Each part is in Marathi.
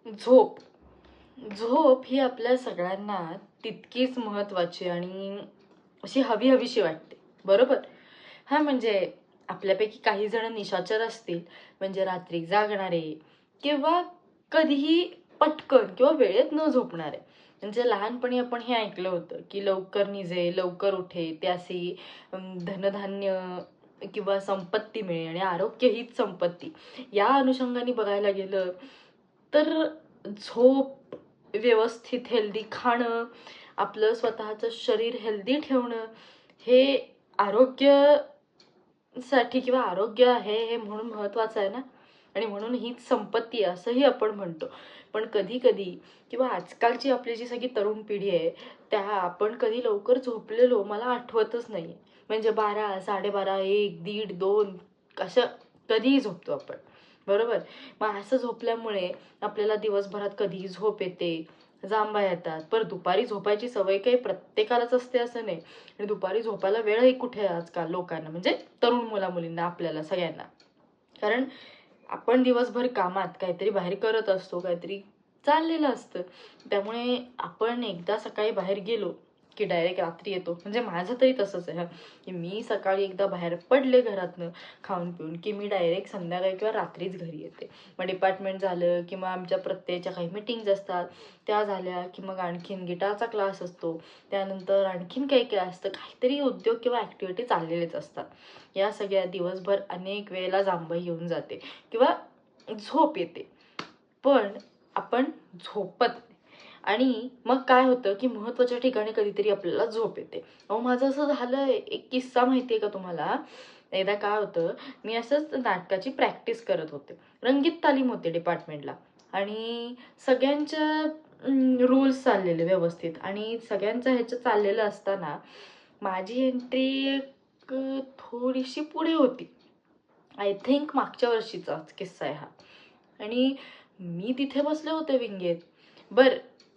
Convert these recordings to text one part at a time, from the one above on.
झोप झोप ही आपल्या सगळ्यांना तितकीच महत्त्वाची आणि अशी हवीशी वाटते, बरोबर? हा म्हणजे आपल्यापैकी काही जण निशाचर असतील, म्हणजे रात्री जागणारे किंवा कधीही पटकन किंवा वेळेत न झोपणारे. म्हणजे लहानपणी आपण हे ऐकलं होतं की लवकर निजे लवकर उठे त्यासी धनधान्य किंवा संपत्ती मिळे आणि आरोग्य हीच संपत्ती. या अनुषंगाने बघायला गेलं तर झोप, व्यवस्थित हेल्दी खाणं, आपलं स्वतःचं शरीर हेल्दी ठेवणं हे आरोग्यासाठी किंवा आरोग्य आहे हे म्हणून महत्त्वाचं आहे ना. आणि म्हणून हीच संपत्ती आहे असंही आपण म्हणतो. पण कधी कधी किंवा आजकालची आपली जी सगळी तरुण पिढी आहे त्या आपण कधी लवकर झोपलेलो मला आठवतच नाही. म्हणजे 12, 12:30, 1, 1:30, 2 असं कधीही झोपतो आपण, बरोबर? मग असं झोपल्यामुळे आपल्याला दिवसभरात कधीही झोप येते, जांभा येतात. पर दुपारी झोपायची सवय काही प्रत्येकालाच असते असं नाही. आणि दुपारी झोपायला वेळही कुठे आजकाल लोकांना, म्हणजे तरुण मुला मुलींना, आपल्याला सगळ्यांना. कारण आपण दिवसभर कामात काहीतरी बाहेर करत असतो, काहीतरी चाललेलं असतं. त्यामुळे आपण एकदा सकाळी बाहेर गेलो की डायरेक्ट रात्री येतो. म्हणजे माझं तरी तसंच आहे की मी सकाळी एकदा बाहेर पडले घरातनं खाऊन पिऊन की मी डायरेक्ट संध्याकाळी किंवा रात्रीच घरी येते. मग डिपार्टमेंट झालं किंवा आमच्या प्रत्येकाच्या काही मीटिंग्ज असतात त्या झाल्या की मग आणखीन गिटारचा क्लास असतो, त्यानंतर आणखीन काही क्लास असतं, काहीतरी उद्योग किंवा ॲक्टिव्हिटी चाललेलेच असतात. या सगळ्या दिवसभर अनेक वेळेला जांभई येऊन जाते किंवा झोप येते, पण आपण झोपत नाही. आणि मग काय होतं की महत्त्वाच्या ठिकाणी कधीतरी आपल्याला झोप येते. अहो माझं असं झालंय, एक किस्सा माहिती आहे का तुम्हाला? एकदा काय होतं, मी असंच नाटकाची प्रॅक्टिस करत होते, रंगीत तालीम होते डिपार्टमेंटला. आणि सगळ्यांच्या रूल्स चाललेले व्यवस्थित आणि सगळ्यांचं ह्याचं चाललेलं असताना माझी एंट्री थोडीशी पुढे होती. आय थिंक मागच्या वर्षीचाच किस्सा आहे हा. आणि मी तिथे बसले होते विंगेत.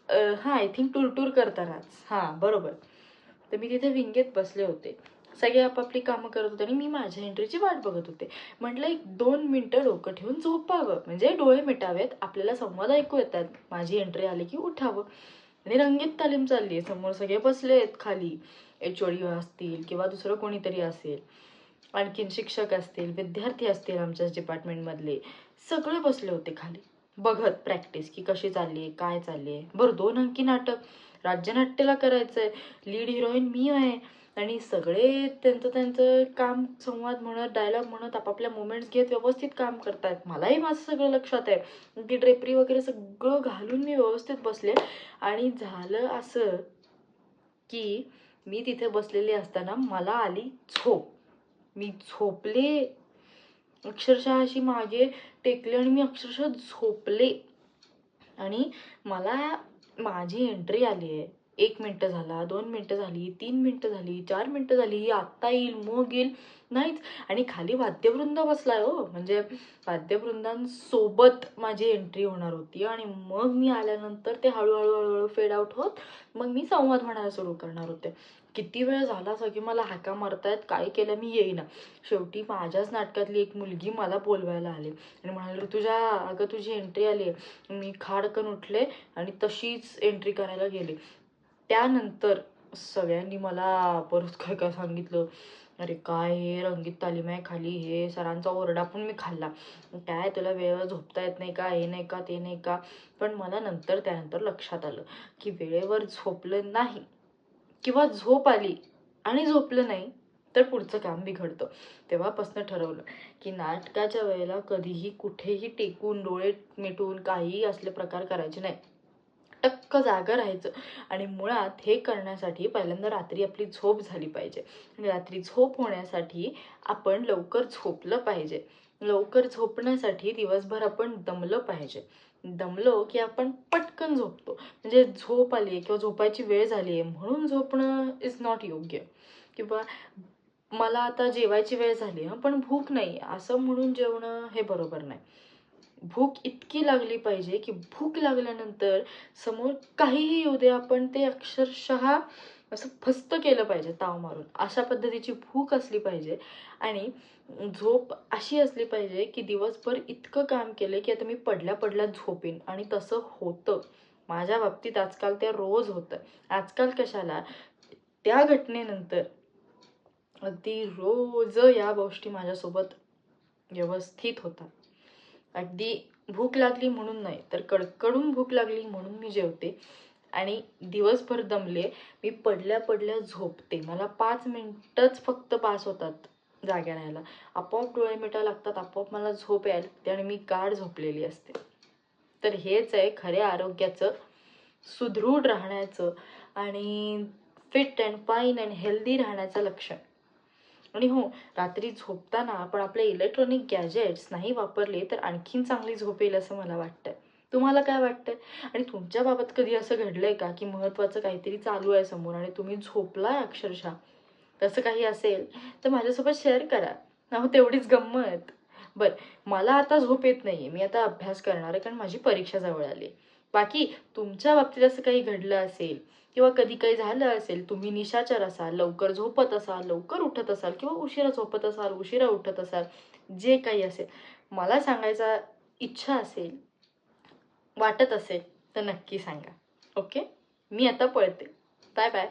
हां, आय थिंक टूर करतानाच, हां बरोबर. तर मी तिथे विंगेत बसले होते, सगळे आपापली कामं करत होते आणि मी माझ्या एंट्रीची वाट बघत होते. म्हटलं 1-2 मिनटं डोकं ठेवून झोपावं, म्हणजे डोळे मिटावेत, आपल्याला संवाद ऐकू येतात, माझी एंट्री आली की उठावं. आणि रंगीत तालीम चालली आहे, समोर सगळे बसले आहेत खाली, HOD असतील किंवा दुसरं कोणीतरी असेल, आणखीन शिक्षक असतील, विद्यार्थी असतील आमच्याच डिपार्टमेंटमधले, सगळे बसले होते खाली बघत प्रॅक्टिस की कशी चालली आहे, काय चालली आहे. बरं 2 अंकी नाटक, राज्यनाट्याला करायचंय, लीड हिरोईन मी आहे आणि सगळे त्यांचं त्यांचं काम संवाद म्हणत, डायलॉग म्हणत, आपापल्या मुमेंट्स घेत व्यवस्थित काम करतायत. मलाही माझं सगळं लक्षात आहे, ती ड्रेपरी वगैरे सगळं घालून मी व्यवस्थित बसले. आणि झालं असं की मी तिथे बसलेली असताना मला आली झोप. मी झोपले, अक्षरशः अशी मागे टेकले आणि मी अक्षरशः झोपले. आणि मला माझी एंट्री आली आहे, 1 मिनिट झाला, 2 मिनिटं झाली, 3 मिनिटं झाली, 4 मिनिटं झाली, आत्ता येईल मग येईल, नाहीच. आणि खाली वाद्यवृंद बसलाय हो, म्हणजे वाद्यवृंदांसोबत माझी एंट्री होणार होती. आणि मग मी आल्यानंतर ते हळूहळू हळूहळू फेड आउट होत मग मी संवाद म्हणायला सुरू करणार होते. किती वेळ झाला सगळी मला हाका मारतायत, काय केलं मी येईना. शेवटी माझ्याच नाटकातली एक मुलगी मला बोलवायला आली आणि म्हणाली, ऋतुजा अगं तुझी एंट्री आली आहे. मी खाडकन उठले आणि तशीच एंट्री करायला गेले. त्यानंतर सगळ्यांनी मला परत काय काय सांगितलं, अरे काय हे रंगीत तालीम आहे खाली, हे सरांचा ओरडा पण मी खाल्ला, काय तुला वेळेवर झोपता येत नाही का, हे नाही का ते नाही का. पण मला त्यानंतर लक्षात आलं की वेळेवर झोपलं नाही किंवा झोप आली आणि झोपलं नाही तर पुढचं काम बिघडतं. तेव्हापासून ठरवलं की नाटकाच्या वेळेला कधीही कुठेही टेकून डोळे मिटून काहीही असले प्रकार करायचे नाही, टक्क जागं राहायचं. आणि मुळात हे करण्यासाठी पहिल्यांदा रात्री आपली झोप झाली पाहिजे. आणि रात्री झोप होण्यासाठी आपण लवकर झोपलं पाहिजे. लवकर झोपण्यासाठी दिवसभर आपण दमलं पाहिजे. दमलो की आपण पटकन झोपतो. म्हणजे झोप आली आहे किंवा झोपायची वेळ झाली आहे म्हणून झोपणं इज नॉट योग्य. किंवा मला आता जेवायची वेळ झाली पण भूक नाही असं म्हणून जेवणं हे बरोबर नाही. भूक इतकी लागली पाहिजे की भूक लागल्यानंतर समोर काहीही येऊ दे आपण ते अक्षरशः असं फस्त केलं पाहिजे ताव मारून, अशा पद्धतीची भूक असली पाहिजे. आणि झोप अशी असली पाहिजे की दिवसभर इतकं काम केलं की आता मी पडल्या पडल्या झोपेन. आणि तसं होतं माझ्या बाबतीत आजकाल, ते रोज होतं. आजकाल कशाला, त्या घटनेनंतर अगदी रोज या गोष्टी माझ्यासोबत व्यवस्थित होतात. अगदी भूक लागली म्हणून नाही, तर कडकडून भूक लागली म्हणून मी जेवते. आणि दिवसभर दमले, मी पडल्या पडल्या झोपते. मला 5 मिनिटच फक्त पास होतात जाग्या राहायला. आपोआप डोळे मिटा लागतात, आपोआप मला झोप यायला लागते आणि मी गाढ झोपलेली असते. तर हेच आहे खऱ्या आरोग्याचं, सुदृढ राहण्याचं आणि fit and fine and healthy राहण्याचं लक्षण. आणि हो, रात्री झोपताना आपण आपले इलेक्ट्रॉनिक गॅजेट्स नाही वापरले तर आणखीन चांगली झोप येईल असं मला वाटतंय. तुम्हाला काय वाटतंय? आणि तुमच्या बाबत कधी असं घडलंय का की महत्त्वाचं काहीतरी चालू आहे समोर आणि तुम्ही झोपलाय अक्षरशः? तसं काही असेल तर माझ्यासोबत शेअर करा. हो, तेवढीच गंमत. बरं, मला आता झोप येत नाहीये, मी आता अभ्यास करणार आहे कारण माझी परीक्षा जवळ आली. बाकी तुमच्या बाबतीत असं काही घडलं असेल किंवा कधी काही झालं असेल, तुम्ही निशाचर असाल, लवकर झोपत असाल, लवकर उठत असाल किंवा उशिरा झोपत असाल, उशिरा उठत असाल, जे काही असेल मला सांगायचा इच्छा असेल, वाटत असेल तर नक्की सांगा. ओके, मी आता पळते. Bye bye.